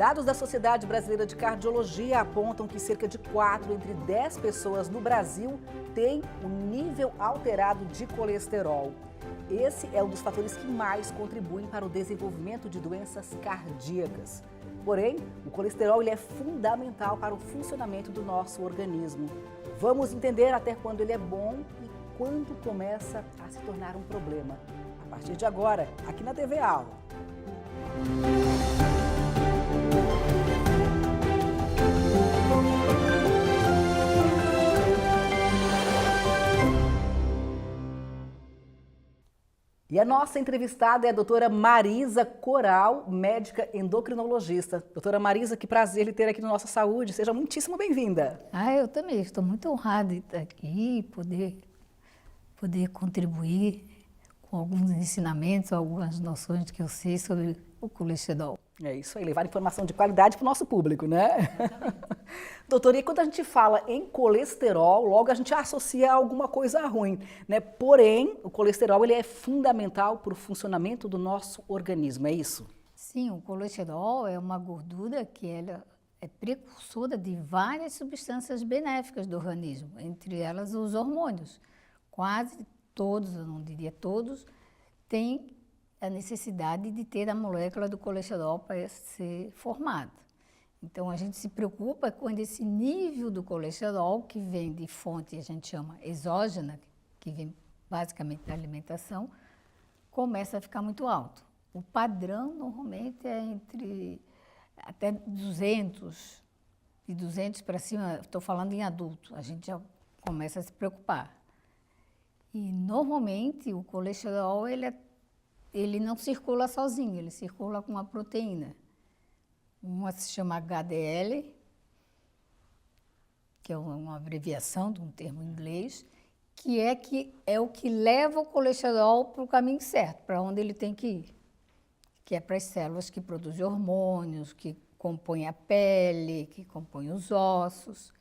Dados da Sociedade Brasileira de Cardiologia apontam que cerca de 4 entre 10 pessoas no Brasil têm um nível alterado de colesterol. Esse é um dos fatores que mais contribuem para o desenvolvimento de doenças cardíacas. Porém, o colesterol ele é fundamental para o funcionamento do nosso organismo. Vamos entender até quando ele é bom e quando começa a se tornar um problema. A partir de agora, aqui na TV Aula. E a nossa entrevistada é a doutora Marisa Coral, médica endocrinologista. Doutora Marisa, que prazer lhe ter aqui no Nossa Saúde. Seja muitíssimo bem-vinda. Eu também estou muito honrada de estar aqui, poder contribuir com alguns ensinamentos, algumas noções que eu sei sobre o colesterol. É isso aí, levar informação de qualidade para o nosso público, né? Doutora, e quando a gente fala em colesterol, logo a gente associa a alguma coisa ruim, né? Porém, o colesterol ele é fundamental para o funcionamento do nosso organismo, é isso? Sim, o colesterol é uma gordura que ela é precursora de várias substâncias benéficas do organismo, entre elas os hormônios. Quase todos, eu não diria todos, têm a necessidade de ter a molécula do colesterol para ser formada. Então, a gente se preocupa quando esse nível do colesterol, que vem de fonte, a gente chama exógena, que vem basicamente da alimentação, começa a ficar muito alto. O padrão, normalmente, é entre até 200, de 200 para cima, estou falando em adulto, a gente já começa a se preocupar. E, normalmente, o colesterol, ele não circula sozinho, ele circula com uma proteína. Uma se chama HDL, que é uma abreviação de um termo em inglês, que é o que leva o colesterol para o caminho certo, para onde ele tem que ir, que é para as células que produzem hormônios, que compõem a pele, que compõem os ossos.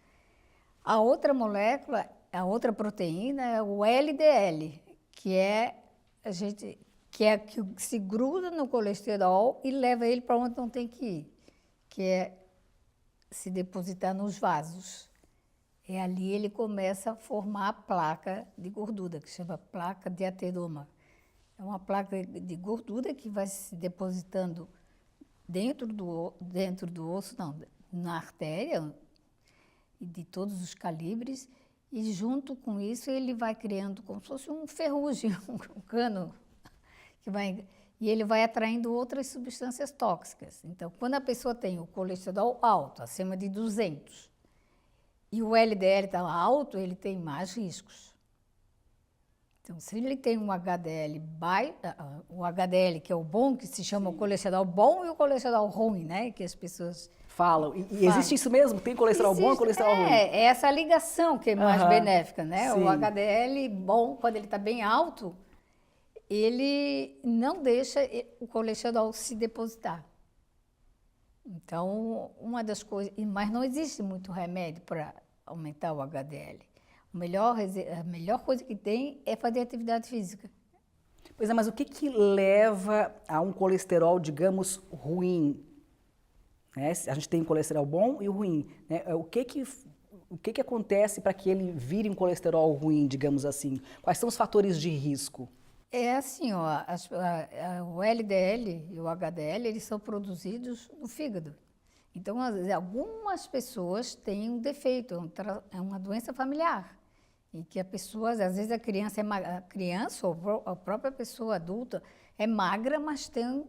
A outra molécula, a outra proteína é o LDL, que se gruda no colesterol e leva ele para onde não tem que ir, que é se depositar nos vasos. É ali ele começa a formar a placa de gordura, que chama placa de ateroma. É uma placa de gordura que vai se depositando dentro do osso, não, na artéria, de todos os calibres, e junto com isso ele vai criando como se fosse um ferrugem, um cano, e ele vai atraindo outras substâncias tóxicas. Então, quando a pessoa tem o colesterol alto, acima de 200, e o LDL está alto, ele tem mais riscos. Então, se ele tem um HDL baixo, o HDL que é o bom, que se chama o colesterol bom, e o colesterol ruim, né? Que as pessoas falam. E existe isso mesmo? Tem colesterol bom e colesterol ruim? É essa ligação que é mais benéfica, né? Sim. O HDL bom, quando ele está bem alto, ele não deixa o colesterol se depositar. Então, uma das coisas... Mas não existe muito remédio para aumentar o HDL. A melhor coisa que tem é fazer atividade física. Pois é, mas o que leva a um colesterol, digamos, ruim? Né? A gente tem um colesterol bom e o ruim. Né? O que acontece para que ele vire um colesterol ruim, digamos assim? Quais são os fatores de risco? É assim, o LDL e o HDL, eles são produzidos no fígado. Então, algumas pessoas têm um defeito, é uma doença familiar. E que a pessoa, às vezes a criança ou a própria pessoa adulta é magra, mas tem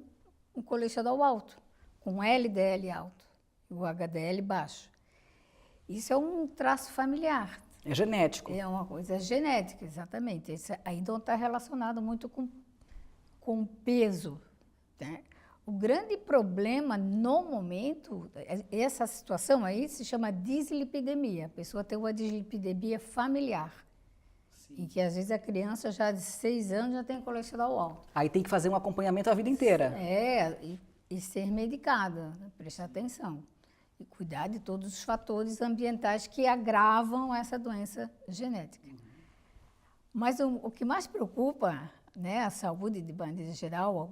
um colesterol alto, com LDL alto e o HDL baixo. Isso é um traço familiar. É genético. É uma coisa genética, exatamente. Isso aí não está relacionado muito com peso, né? O grande problema, no momento, essa situação aí se chama dislipidemia. A pessoa tem uma dislipidemia familiar. Sim. E que, às vezes, a criança já de 6 anos já tem colesterol alto. Aí tem que fazer um acompanhamento a vida inteira. E ser medicada, né? Prestar atenção. E cuidar de todos os fatores ambientais que agravam essa doença genética. Mas o que mais preocupa, né, a saúde de maneira geral,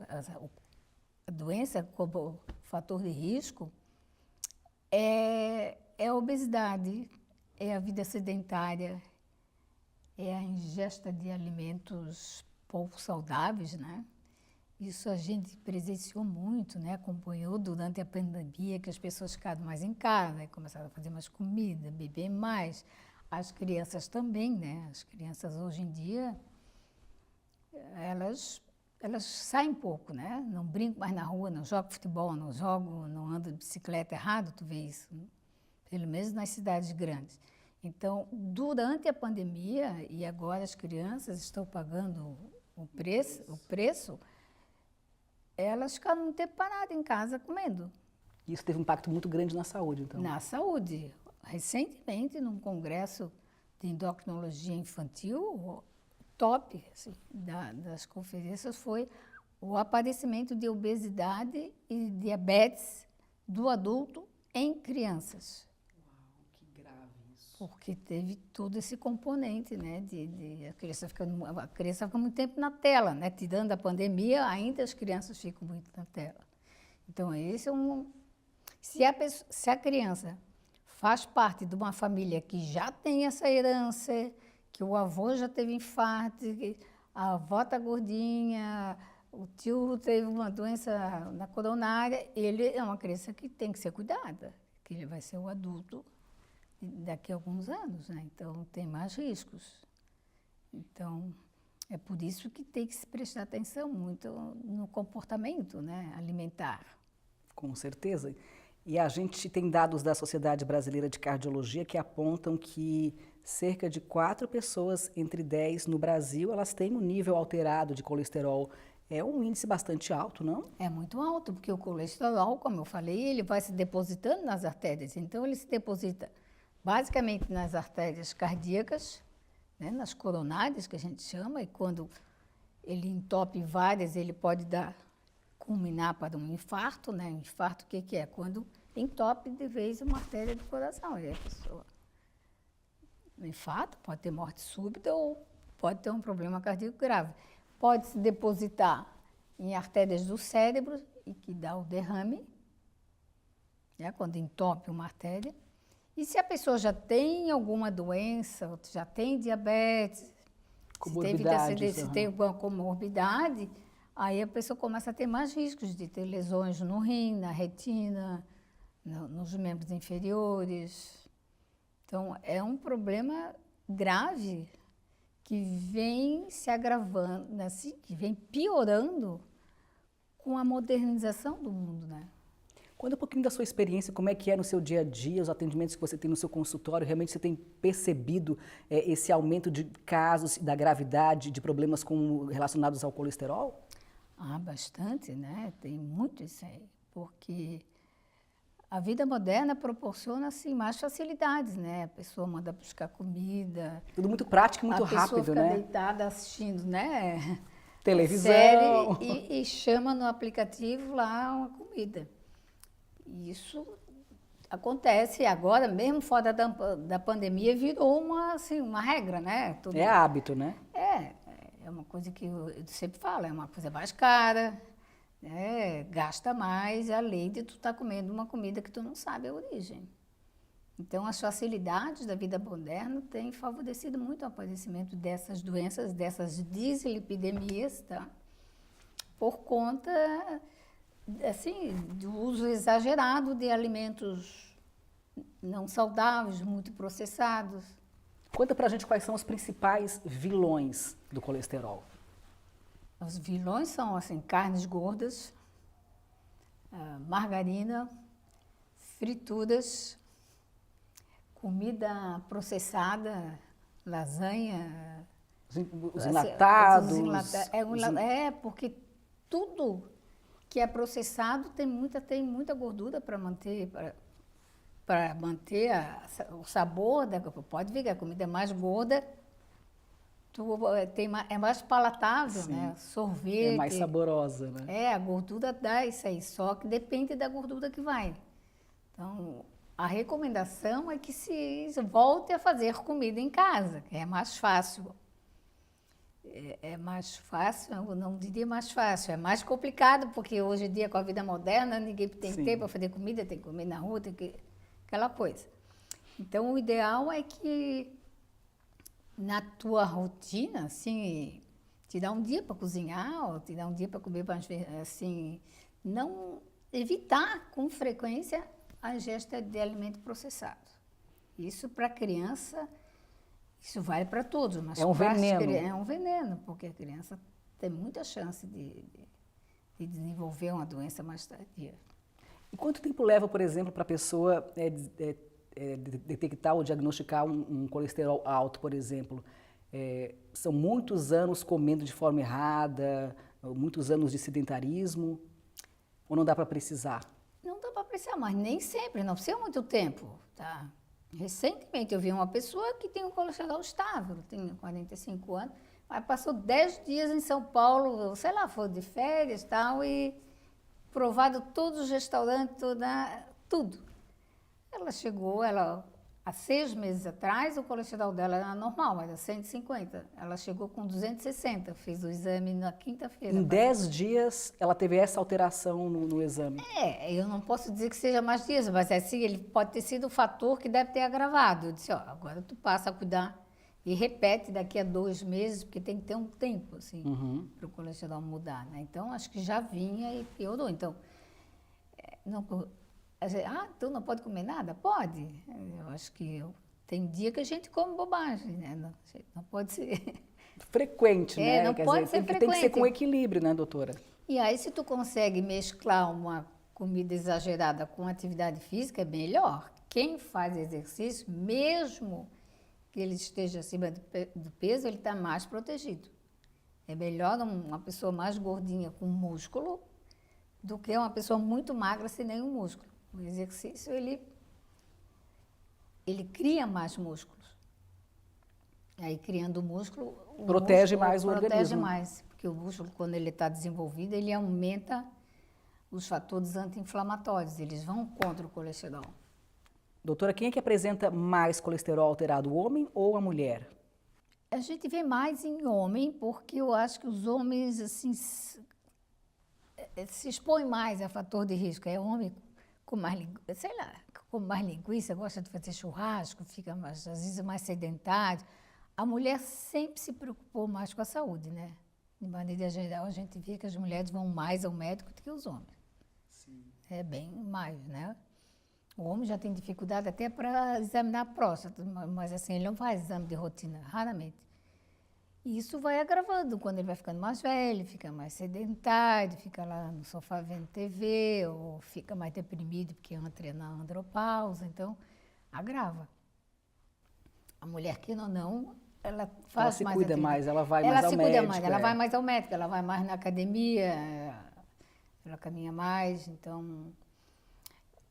a doença como fator de risco, É a obesidade, é a vida sedentária, é a ingesta de alimentos pouco saudáveis, né? Isso a gente presenciou muito, né? Acompanhou durante a pandemia, que as pessoas ficaram mais em casa, começaram a fazer mais comida, beber mais. As crianças também, né? As crianças hoje em dia, elas saem pouco, né? Não brincam mais na rua, não jogam futebol, não andam de bicicleta errado, tu vê isso, né? Pelo menos nas cidades grandes. Então, durante a pandemia, e agora as crianças estão pagando o preço, elas ficaram um tempo paradas em casa comendo. Isso teve um impacto muito grande na saúde, então. Na saúde. Recentemente, num congresso de endocrinologia infantil, o top assim, das conferências foi o aparecimento de obesidade e diabetes do adulto em crianças. Uau, que grave isso. Porque teve todo esse componente, né, a criança fica muito tempo na tela, né, tirando a pandemia, ainda as crianças ficam muito na tela. Então, esse é se a criança faz parte de uma família que já tem essa herança, que o avô já teve infarto, que a avó está gordinha, o tio teve uma doença na coronária, ele é uma criança que tem que ser cuidada, que ele vai ser o adulto daqui a alguns anos, né? Então tem mais riscos. Então é por isso que tem que se prestar atenção muito no comportamento, né, alimentar. Com certeza. E a gente tem dados da Sociedade Brasileira de Cardiologia que apontam que cerca de 4 pessoas entre 10 no Brasil, elas têm um nível alterado de colesterol. É um índice bastante alto, não? É muito alto, porque o colesterol, como eu falei, ele vai se depositando nas artérias. Então, ele se deposita basicamente nas artérias cardíacas, né, nas coronárias, que a gente chama, e quando ele entope várias, ele pode culminar para um infarto, né? Um infarto, o que é? Quando entope de vez uma artéria do coração. E a pessoa, um infarto, pode ter morte súbita ou pode ter um problema cardíaco grave. Pode se depositar em artérias do cérebro e que dá o derrame, né? Quando entope uma artéria. E se a pessoa já tem alguma doença, já tem diabetes, se tem alguma comorbidade, aí a pessoa começa a ter mais riscos de ter lesões no rim, na retina, nos membros inferiores. Então, é um problema grave que vem se agravando, assim, que vem piorando com a modernização do mundo, né? Conta um pouquinho da sua experiência, como é que é no seu dia a dia, os atendimentos que você tem no seu consultório. Realmente você tem percebido esse aumento de casos, da gravidade, de problemas relacionados ao colesterol? Ah, bastante, né? Tem muito isso aí, porque a vida moderna proporciona assim, mais facilidades, né? A pessoa manda buscar comida. Tudo muito prático e muito rápido, né? A pessoa fica deitada assistindo, né? Televisão. Série e chama no aplicativo lá uma comida. Isso acontece agora, mesmo fora da pandemia, virou uma regra, né? É hábito, né? É uma coisa que eu sempre falo, é uma coisa mais cara, né? Gasta mais, além de tu estar comendo uma comida que tu não sabe a origem. Então, as facilidades da vida moderna têm favorecido muito o aparecimento dessas doenças, dessas dislipidemias, tá? Por conta, assim, do uso exagerado de alimentos não saudáveis, muito processados. Conta pra gente quais são os principais vilões do colesterol. Os vilões são, assim, carnes gordas, margarina, frituras, comida processada, lasanha. Os enlatados. Porque tudo que é processado tem muita gordura para manter, o sabor. Pode ver que a comida é mais gorda, é mais palatável, sim, né? Sorvete. É mais saborosa, né? A gordura dá isso aí, só que depende da gordura que vai. Então, a recomendação é que se volte a fazer comida em casa, que é mais fácil. É mais fácil, eu não diria mais fácil, é mais complicado, porque hoje em dia, com a vida moderna, ninguém tem tempo para fazer comida, tem que comer na rua, tem que... aquela coisa. Então, o ideal é que na tua rotina, assim, te dá um dia para cozinhar, ou te dá um dia para comer, assim, não evitar com frequência a ingesta de alimento processado. Isso para a criança, isso vale para todos, mas é um veneno. É um veneno, porque a criança tem muita chance de desenvolver uma doença mais tardia. E quanto tempo leva, por exemplo, para a pessoa detectar ou diagnosticar um colesterol alto, por exemplo? São muitos anos comendo de forma errada, muitos anos de sedentarismo, ou não dá para precisar? Não dá para precisar, mas nem sempre, não precisa muito tempo, tá? Recentemente eu vi uma pessoa que tem um colesterol estável, tem 45 anos, mas passou 10 dias em São Paulo, sei lá, foi de férias e tal, e provado todos os restaurantes, tudo. Ela chegou, há 6 meses atrás, o colesterol dela era normal, era 150. Ela chegou com 260, fez o exame na quinta-feira. Em 10 dias, ela teve essa alteração no exame? Eu não posso dizer que seja mais dias, mas assim, ele pode ter sido o fator que deve ter agravado. Eu disse, agora tu passa a cuidar e repete daqui a 2 meses, porque tem que ter um tempo, assim, para o colesterol mudar, né? Então, acho que já vinha e piorou. Então, tu não pode comer nada? Pode. Eu acho que tem dia que a gente come bobagem, né? Não pode ser... Frequente, né? Não pode ser frequente. Tem que ser com equilíbrio, né, doutora? E aí, se tu consegue mesclar uma comida exagerada com atividade física, é melhor. Quem faz exercício, mesmo que ele esteja acima do peso, ele está mais protegido. É melhor uma pessoa mais gordinha com músculo do que uma pessoa muito magra sem nenhum músculo. O exercício, ele cria mais músculos. Aí, criando músculo... Protege mais o organismo. Protege mais, porque o músculo, quando ele está desenvolvido, ele aumenta os fatores anti-inflamatórios, eles vão contra o colesterol. Doutora, quem é que apresenta mais colesterol alterado, o homem ou a mulher? A gente vê mais em homem, porque eu acho que os homens, assim, se expõem mais a fator de risco. É homem com mais, sei lá, com mais linguiça, gosta de fazer churrasco, fica mais, às vezes mais sedentário. A mulher sempre se preocupou mais com a saúde, né? De maneira geral, a gente vê que as mulheres vão mais ao médico do que os homens. Sim. É bem mais, né? O homem já tem dificuldade até para examinar a próstata, mas assim, ele não faz exame de rotina, raramente. E isso vai agravando quando ele vai ficando mais velho, fica mais sedentário, fica lá no sofá vendo TV, ou fica mais deprimido porque entra na andropausa, então agrava. A mulher, que não, ela faz mais. Ela se cuida mais, ela vai mais ao médico. Ela se cuida mais, ela vai mais ao médico, ela vai mais na academia, ela caminha mais, então...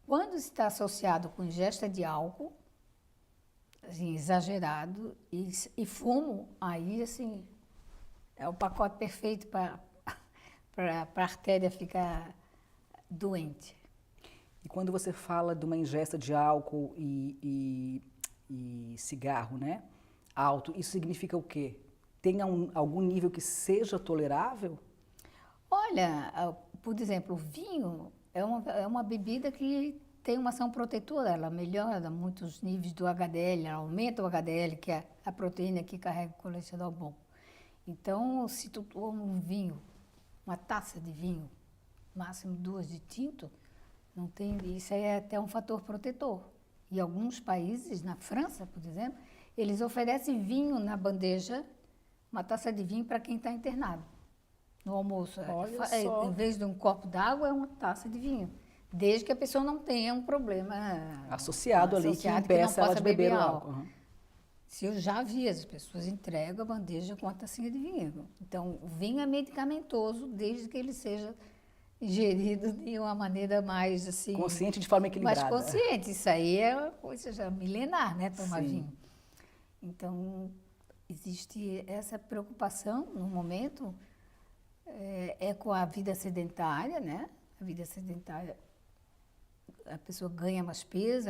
Quando está associado com ingesta de álcool, assim, exagerado, e fumo, aí, assim, é o pacote perfeito para a artéria ficar doente. E quando você fala de uma ingesta de álcool e cigarro, né, alto, isso significa o quê? Tem algum nível que seja tolerável? Olha, por exemplo, o vinho é uma bebida que tem uma ação protetora, ela melhora muitos níveis do HDL, ela aumenta o HDL, que é a proteína que carrega o colesterol bom. Então, se tu toma um vinho, uma taça de vinho, máximo 2 de tinto, não tem, isso aí é até um fator protetor. Em alguns países, na França, por exemplo, eles oferecem vinho na bandeja, uma taça de vinho para quem está internado. No almoço, em vez de um copo d'água, é uma taça de vinho. Desde que a pessoa não tenha um problema associado ali que impeça ela de beber o álcool. Uhum. Se eu já vi, as pessoas entregam a bandeja com a tacinha de vinho. Então, o vinho é medicamentoso desde que ele seja ingerido de uma maneira mais assim... Consciente, de forma equilibrada. Mais consciente. Isso aí é uma coisa já milenar, né? Tomar vinho. Então, existe essa preocupação no momento com a vida sedentária, né? A vida sedentária, a pessoa ganha mais peso,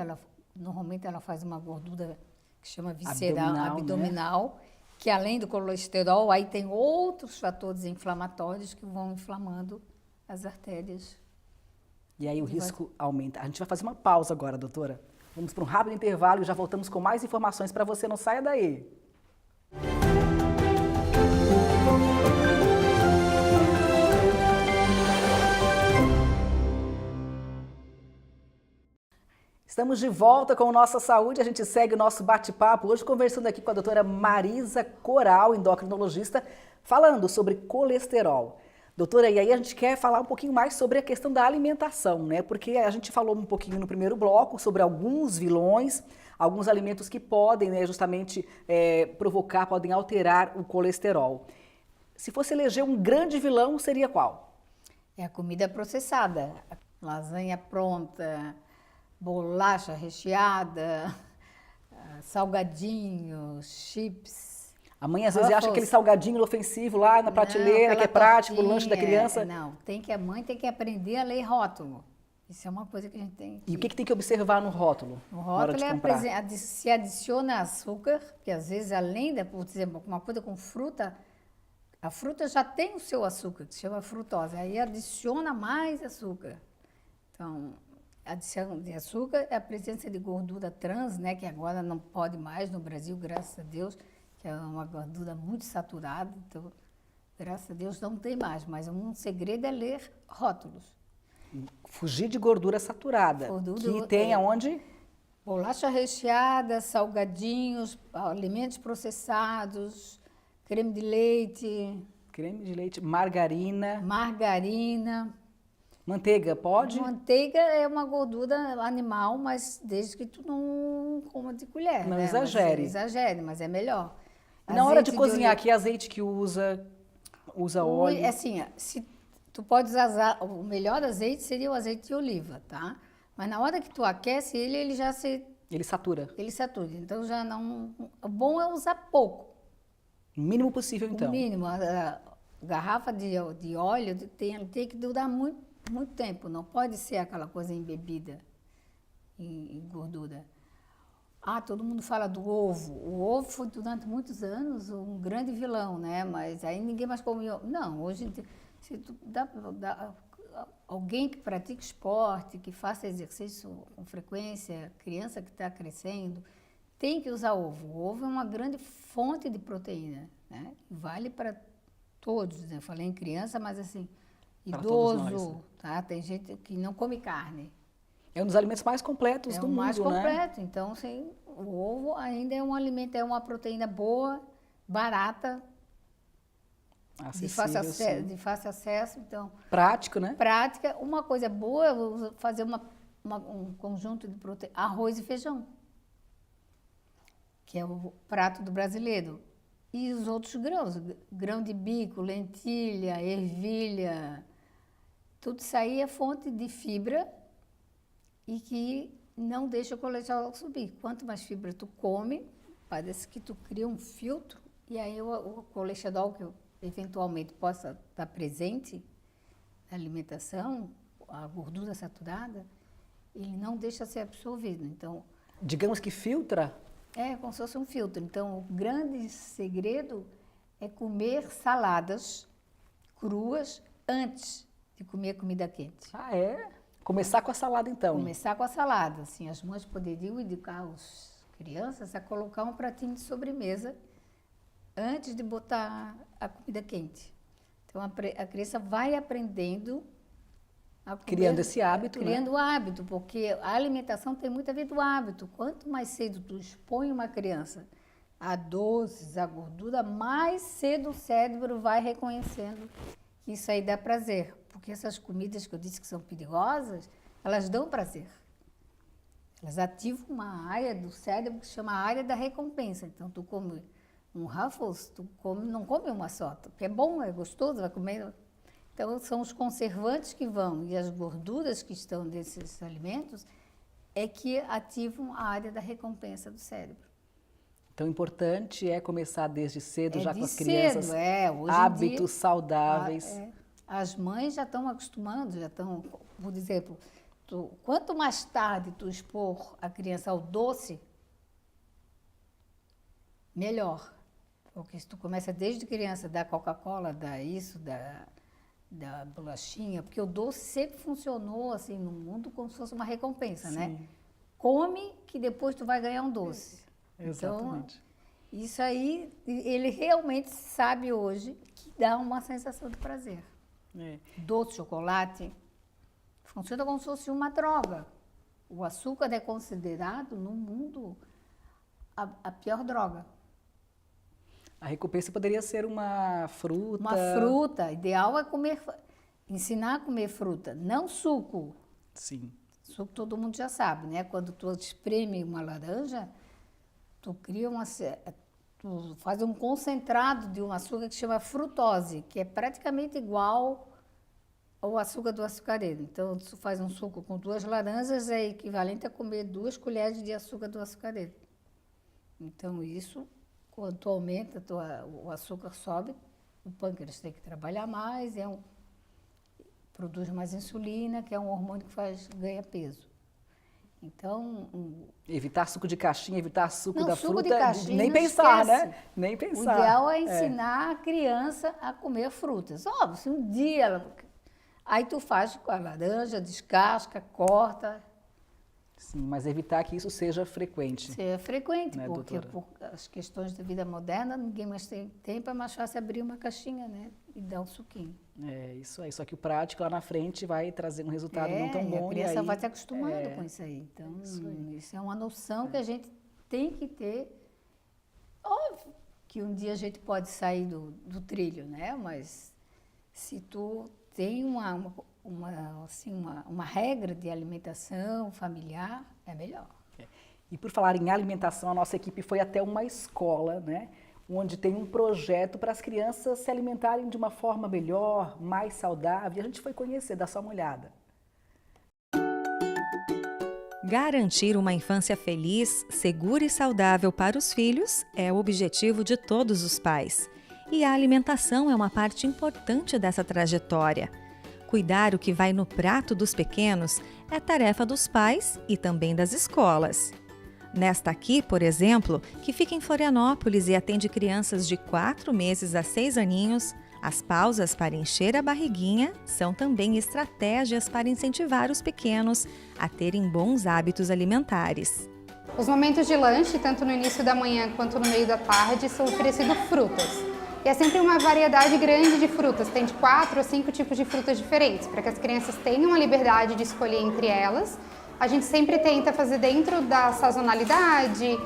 normalmente ela faz uma gordura que chama visceral, abdominal, né? Que além do colesterol, aí tem outros fatores inflamatórios que vão inflamando as artérias. E aí o risco aumenta. A gente vai fazer uma pausa agora, doutora. Vamos para um rápido intervalo e já voltamos com mais informações para você, não saia daí. Estamos de volta com Nossa Saúde, a gente segue o nosso bate-papo, hoje conversando aqui com a doutora Marisa Coral, endocrinologista, falando sobre colesterol. Doutora, e aí a gente quer falar um pouquinho mais sobre a questão da alimentação, né? Porque a gente falou um pouquinho no primeiro bloco sobre alguns vilões, alguns alimentos que podem, né, justamente provocar, podem alterar o colesterol. Se fosse eleger um grande vilão, seria qual? É a comida processada, lasanha pronta, bolacha recheada, salgadinhos, chips. A mãe às vezes acha aquele salgadinho inofensivo lá na prateleira, que é prático, o lanche da criança. Não, a mãe tem que aprender a ler rótulo. Isso é uma coisa que a gente tem que... E o que tem que observar no rótulo? No rótulo se adiciona açúcar, porque às vezes além da, por exemplo, uma coisa com fruta, a fruta já tem o seu açúcar, que se chama frutose, aí adiciona mais açúcar. Então, adição de açúcar é a presença de gordura trans, né, que agora não pode mais no Brasil, graças a Deus, que é uma gordura muito saturada, então, graças a Deus, não tem mais. Mas um segredo é ler rótulos. Fugir de gordura saturada, que tem aonde? Bolacha recheada, salgadinhos, alimentos processados, creme de leite. Creme de leite, margarina. Margarina. Manteiga, pode? Manteiga é uma gordura animal, mas desde que tu não coma de colher. Não, né? exagere. Exagere, mas é melhor. E na hora de cozinhar, que azeite que usa óleo? Assim, se tu pode usar, o melhor azeite seria o azeite de oliva, tá? Mas na hora que tu aquece ele já se... Ele satura. Ele satura, então já não... O bom é usar pouco. O mínimo possível, então. O mínimo. A garrafa de óleo tem que durar muito tempo, não pode ser aquela coisa embebida em gordura. Todo mundo fala do ovo. O ovo foi durante muitos anos um grande vilão, né? Mas aí ninguém mais come ovo. Não, hoje se tu alguém que pratica esporte, que faça exercício com frequência, criança que está crescendo, tem que usar ovo. O ovo é uma grande fonte de proteína, né? Vale para todos, né? Eu falei em criança, mas assim, idoso, tá? Tem gente que não come carne. É um dos alimentos mais completos do mundo, né? É o mais completo. Então, assim, o ovo ainda é um alimento, é uma proteína boa, barata, de fácil acesso. Então, prático, né? Prática. Uma coisa boa é fazer um conjunto de proteína, arroz e feijão, que é o prato do brasileiro. E os outros grãos, grão de bico, lentilha, ervilha, tudo isso aí é fonte de fibra e que não deixa o colesterol subir. Quanto mais fibra tu come, parece que tu cria um filtro e aí o colesterol que eventualmente possa estar presente na alimentação, a gordura saturada, ele não deixa ser absorvido. Então, digamos que filtra? É como se fosse um filtro. Então, o grande segredo é comer saladas cruas antes de comer comida quente. É? Começar com a salada, então? Começar com a salada. Assim, as mães poderiam educar as crianças a colocar um pratinho de sobremesa antes de botar a comida quente. Então, a criança vai aprendendo a comer, criando esse hábito, criando o hábito, porque a alimentação tem muito a ver do hábito. Quanto mais cedo tu expõe uma criança a doces, a gordura, mais cedo o cérebro vai reconhecendo que isso aí dá prazer. Porque essas comidas que eu disse que são perigosas, elas dão prazer. Elas ativam uma área do cérebro que se chama área da recompensa. Então, tu come um Ruffles, não come uma só, porque é bom, é gostoso, vai comer. Então, são os conservantes que vão e as gorduras que estão nesses alimentos é que ativam a área da recompensa do cérebro. Então, o importante é começar desde cedo, já com as cedo, crianças, hoje hábitos saudáveis. As mães já estão acostumando, já estão, por exemplo, quanto mais tarde tu expor a criança ao doce, melhor. Porque se tu começa desde criança, da Coca-Cola, da bolachinha, porque o doce sempre funcionou assim no mundo como se fosse uma recompensa, né? come que depois tu vai ganhar um doce. Exatamente. Então, isso aí, ele realmente sabe hoje que dá uma sensação de prazer. Doce, chocolate, funciona como se fosse uma droga. O açúcar é considerado, no mundo, a pior droga. A recompensa poderia ser uma fruta. Uma fruta. Ideal é ensinar a comer fruta, não suco. Sim. Suco todo mundo já sabe, né? Quando tu espreme uma laranja, tu faz um concentrado de um açúcar que chama frutose, que é praticamente igual ao açúcar do açucareiro. Então, tu faz um suco com 2 laranjas, é equivalente a comer 2 colheres de açúcar do açucareiro. Então, isso, quando tu aumenta, o açúcar sobe, o pâncreas tem que trabalhar mais, produz mais insulina, que é um hormônio que ganha peso. Então... Evitar suco de caixinha, evitar suco da suco fruta, de caixinha, nem não pensar, esquece. né? Nem pensar. O ideal é ensinar a criança a comer frutas. Óbvio, se um dia aí tu faz com a laranja, descasca, corta. Sim, mas evitar que isso seja frequente. Seja frequente, né, porque doutora? por as questões da vida moderna, ninguém mais tem tempo, é mais fácil abrir uma caixinha, né? E dar um suquinho. É isso aí, só que o prático lá na frente vai trazer um resultado não tão bom. A criança aí, vai se acostumando com isso aí. Então, isso é uma noção que a gente tem que ter. Óbvio que um dia a gente pode sair do trilho, né? Mas se tu tem uma regra de alimentação familiar, é melhor. E por falar em alimentação, a nossa equipe foi até uma escola, né? Onde tem um projeto para as crianças se alimentarem de uma forma melhor, mais saudável. E a gente foi conhecer, dar só uma olhada. Garantir uma infância feliz, segura e saudável para os filhos é o objetivo de todos os pais. E a alimentação é uma parte importante dessa trajetória. Cuidar o que vai no prato dos pequenos é tarefa dos pais e também das escolas. Nesta aqui, por exemplo, que fica em Florianópolis e atende crianças de 4 meses a 6 aninhos, as pausas para encher a barriguinha são também estratégias para incentivar os pequenos a terem bons hábitos alimentares. Os momentos de lanche, tanto no início da manhã quanto no meio da tarde, são oferecidos frutas. E é sempre uma variedade grande de frutas, tem de 4 a 5 tipos de frutas diferentes, para que as crianças tenham a liberdade de escolher entre elas. A gente sempre tenta fazer dentro da sazonalidade,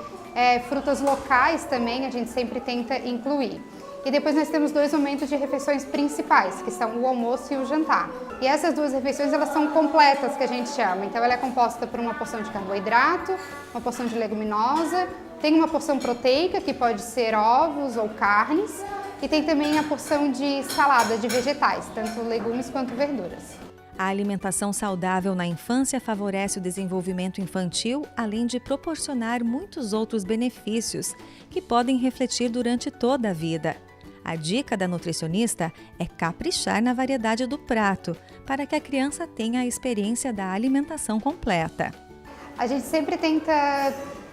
frutas locais também, a gente sempre tenta incluir. E depois nós temos 2 momentos de refeições principais, que são o almoço e o jantar. E essas 2 refeições, elas são completas, que a gente chama. Então ela é composta por uma porção de carboidrato, uma porção de leguminosa, tem uma porção proteica, que pode ser ovos ou carnes, e tem também a porção de salada de vegetais, tanto legumes quanto verduras. A alimentação saudável na infância favorece o desenvolvimento infantil, além de proporcionar muitos outros benefícios que podem refletir durante toda a vida. A dica da nutricionista é caprichar na variedade do prato, para que a criança tenha a experiência da alimentação completa. A gente sempre tenta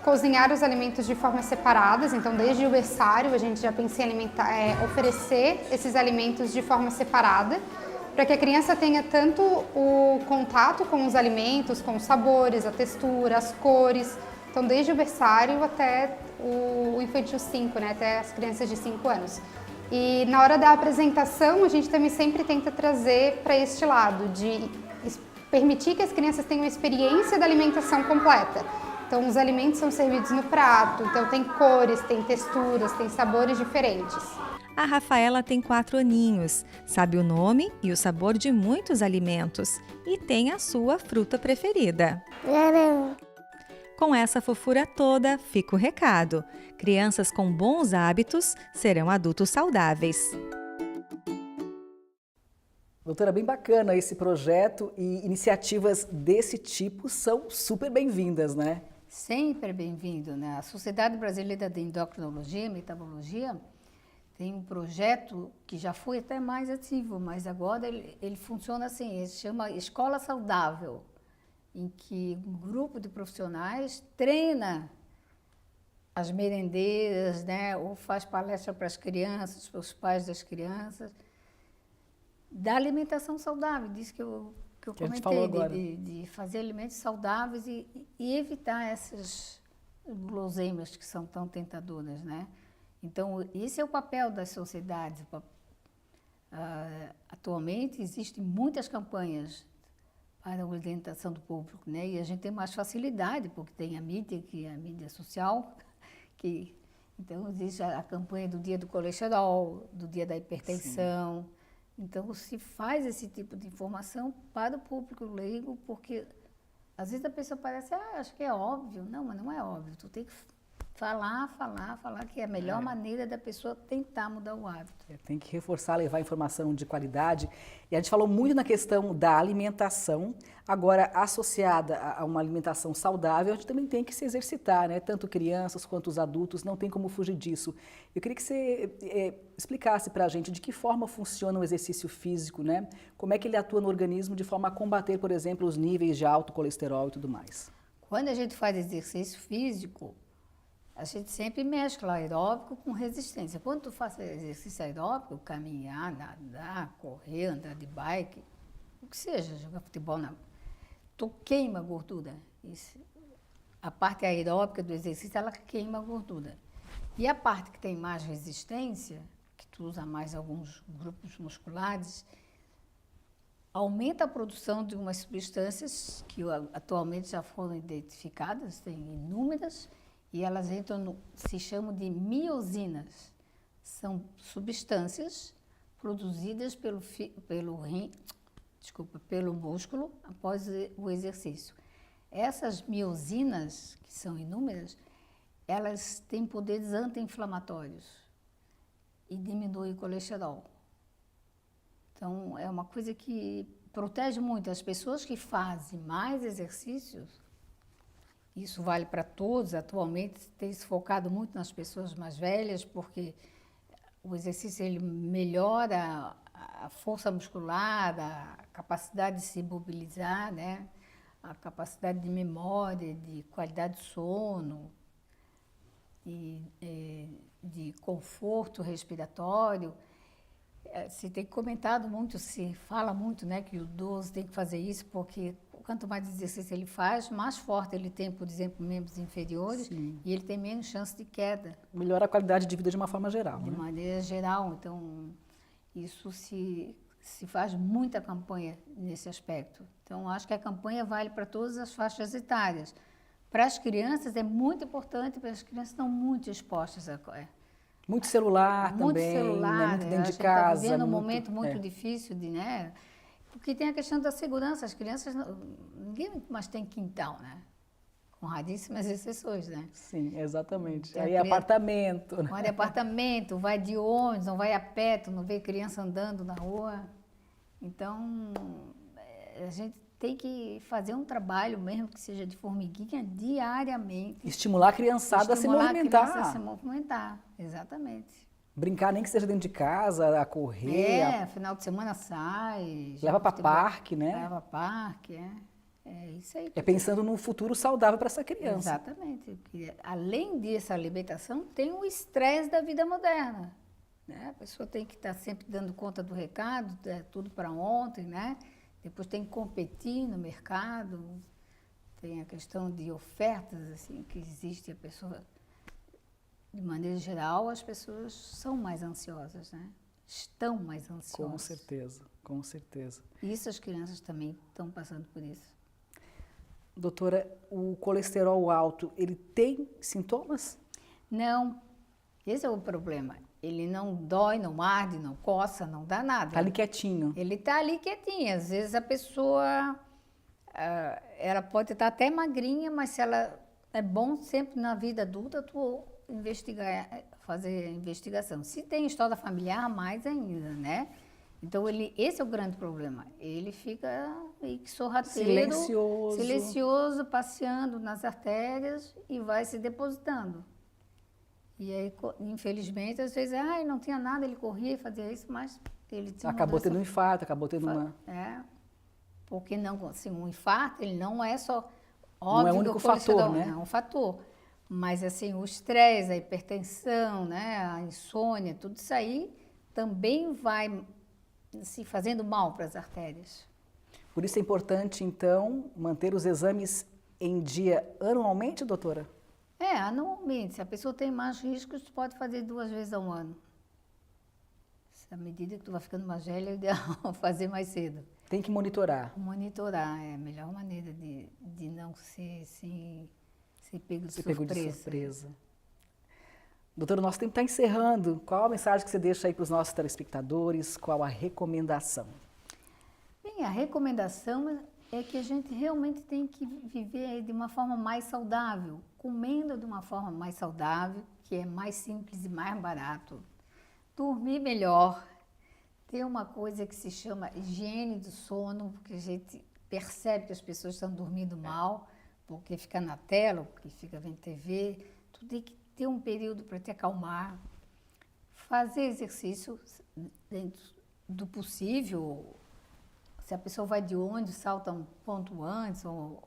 cozinhar os alimentos de formas separadas, então desde o berçário a gente já pensa em oferecer esses alimentos de forma separada, para que a criança tenha tanto o contato com os alimentos, com os sabores, a textura, as cores, então desde o berçário até o infantil 5, né, até as crianças de 5 anos. E na hora da apresentação a gente também sempre tenta trazer para este lado, de permitir que as crianças tenham a experiência da alimentação completa. Então os alimentos são servidos no prato, então tem cores, tem texturas, tem sabores diferentes. A Rafaela tem 4 aninhos, sabe o nome e o sabor de muitos alimentos e tem a sua fruta preferida. Laranja. Com essa fofura toda, fica o recado. Crianças com bons hábitos serão adultos saudáveis. Doutora, bem bacana esse projeto e iniciativas desse tipo são super bem-vindas, né? Sempre bem-vindo, né? A Sociedade Brasileira de Endocrinologia e Metabologia tem um projeto que já foi até mais ativo, mas agora ele funciona assim, ele se chama Escola Saudável, em que um grupo de profissionais treina as merendeiras, né, ou faz palestra para as crianças, para os pais das crianças, da alimentação saudável, disso que eu que eu Que a gente falou comentei, agora. de fazer alimentos saudáveis e evitar essas guloseimas que são tão tentadoras, né? Então, esse é o papel das sociedades. Atualmente, existem muitas campanhas para a orientação do público, né? E a gente tem mais facilidade, porque tem a mídia, que é a mídia social, então existe a campanha do dia do colesterol, do dia da hipertensão. Sim. Então, se faz esse tipo de informação para o público leigo, porque às vezes a pessoa parece, acho que é óbvio. Não, mas não é óbvio. Tu tem que falar, que é a melhor maneira da pessoa tentar mudar o hábito. Tem que reforçar, levar informação de qualidade. E a gente falou muito na questão da alimentação. Agora, associada a uma alimentação saudável, a gente também tem que se exercitar, né? Tanto crianças quanto os adultos, não tem como fugir disso. Eu queria que você explicasse para a gente de que forma funciona o exercício físico, né? Como é que ele atua no organismo de forma a combater, por exemplo, os níveis de alto colesterol e tudo mais. Quando a gente faz exercício físico, a gente sempre mescla aeróbico com resistência. Quando tu faz exercício aeróbico, caminhar, nadar, correr, andar de bike, o que seja, jogar futebol, tu queima gordura. A parte aeróbica do exercício, ela queima gordura. E a parte que tem mais resistência, que tu usa mais alguns grupos musculares, aumenta a produção de umas substâncias que atualmente já foram identificadas, tem inúmeras, e elas entram se chamam de miosinas. São substâncias produzidas pelo músculo após o exercício. Essas miosinas, que são inúmeras, elas têm poderes anti-inflamatórios e diminuem o colesterol. Então, é uma coisa que protege muito as pessoas que fazem mais exercícios. Isso vale para todos. Atualmente tem se focado muito nas pessoas mais velhas, porque o exercício ele melhora a força muscular, a capacidade de se mobilizar, né? A capacidade de memória, de qualidade de sono, de conforto respiratório. Se tem comentado muito, se fala muito, né, que o idoso tem que fazer isso, porque quanto mais exercício ele faz, mais forte ele tem, por exemplo, membros inferiores. Sim. E ele tem menos chance de queda. Melhora a qualidade de vida de uma forma geral, de né? maneira geral. Então, isso se faz muita campanha nesse aspecto. Então, acho que a campanha vale para todas as faixas etárias. Para as crianças é muito importante, porque as crianças estão muito expostas a... Muito celular muito também, celular, né? Muito dentro de casa. Está vivendo um momento muito difícil, né? Porque tem a questão da segurança. As crianças, ninguém mais tem quintal, né? Com raríssimas exceções, né? Sim, exatamente. Então, aí apartamento. Né? Mora em apartamento, vai de ônibus, não vai a pé, tu não vê criança andando na rua. Então, a gente tem que fazer um trabalho mesmo que seja de formiguinha diariamente. Estimular a criançada a se movimentar. A criança a se movimentar, exatamente. Brincar nem que seja dentro de casa, a correr. Final de semana sai. Leva para parque, né? Leva para parque, É isso aí. É pensando num futuro saudável para essa criança. Exatamente. Porque, além dessa alimentação, tem o estresse da vida moderna. Né? A pessoa tem que estar sempre dando conta do recado, tudo para ontem, né? Depois tem que competir no mercado, tem a questão de ofertas assim, que existe. A pessoa, de maneira geral, as pessoas são mais ansiosas, né? Estão mais ansiosas. Com certeza, com certeza. Isso as crianças também estão passando por isso. Doutora, o colesterol alto, ele tem sintomas? Não, esse é o problema. Ele não dói, não arde, não coça, não dá nada. Está ali quietinho. Ele está ali quietinho. Às vezes a pessoa, ela pode estar até magrinha, mas se ela é bom sempre na vida adulta, tu fazer investigação. Se tem história familiar, mais ainda, né? Então, esse é o grande problema. Ele fica meio que sorrateiro, silencioso, passeando nas artérias e vai se depositando. E aí, infelizmente, às vezes, não tinha nada, ele corria e fazia isso, mas ele tinha acabou tendo um infarto, acabou tendo uma... Porque não, assim, um infarto, ele não é só... Óbvio, não é o único fator, né? É um fator. Mas, assim, o estresse, a hipertensão, né, a insônia, tudo isso aí também vai se fazendo mal para as artérias. Por isso é importante, então, manter os exames em dia anualmente, doutora? Anualmente. Se a pessoa tem mais riscos, tu pode fazer 2 vezes ao ano. À medida que tu vai ficando mais velha, é ideal fazer mais cedo. Tem que monitorar. Monitorar é a melhor maneira de não ser pego de Ser surpresa. pego de surpresa. Doutora, o nosso tempo está encerrando. Qual a mensagem que você deixa aí para os nossos telespectadores? Qual a recomendação? Bem, a recomendação é que a gente realmente tem que viver de uma forma mais saudável, comendo de uma forma mais saudável, que é mais simples e mais barato. Dormir melhor, ter uma coisa que se chama higiene do sono, porque a gente percebe que as pessoas estão dormindo mal, porque fica na tela, porque fica vendo TV, tu tem que ter um período para te acalmar, fazer exercício dentro do possível. Se a pessoa vai de ônibus, salta um ponto antes, ou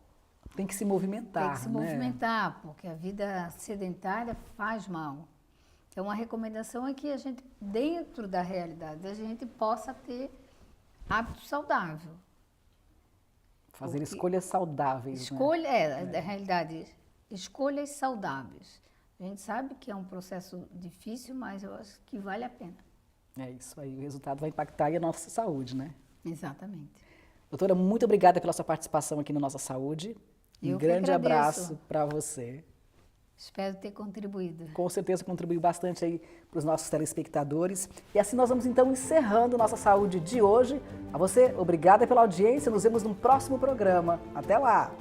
Tem que se movimentar, tem que se movimentar, porque a vida sedentária faz mal. Então, a recomendação é que a gente, dentro da realidade, a gente possa ter hábito saudável. Fazer Porque escolhas saudáveis. Da realidade, escolhas saudáveis. A gente sabe que é um processo difícil, mas eu acho que vale a pena. É isso aí, o resultado vai impactar aí a nossa saúde, né? Exatamente. Doutora, muito obrigada pela sua participação aqui no Nossa Saúde. Eu Um que grande agradeço. abraço para você. Espero ter contribuído. Com certeza contribuiu bastante aí para os nossos telespectadores. E assim nós vamos então encerrando Nossa Saúde de hoje. A você, obrigada pela audiência. Nos vemos no próximo programa. Até lá!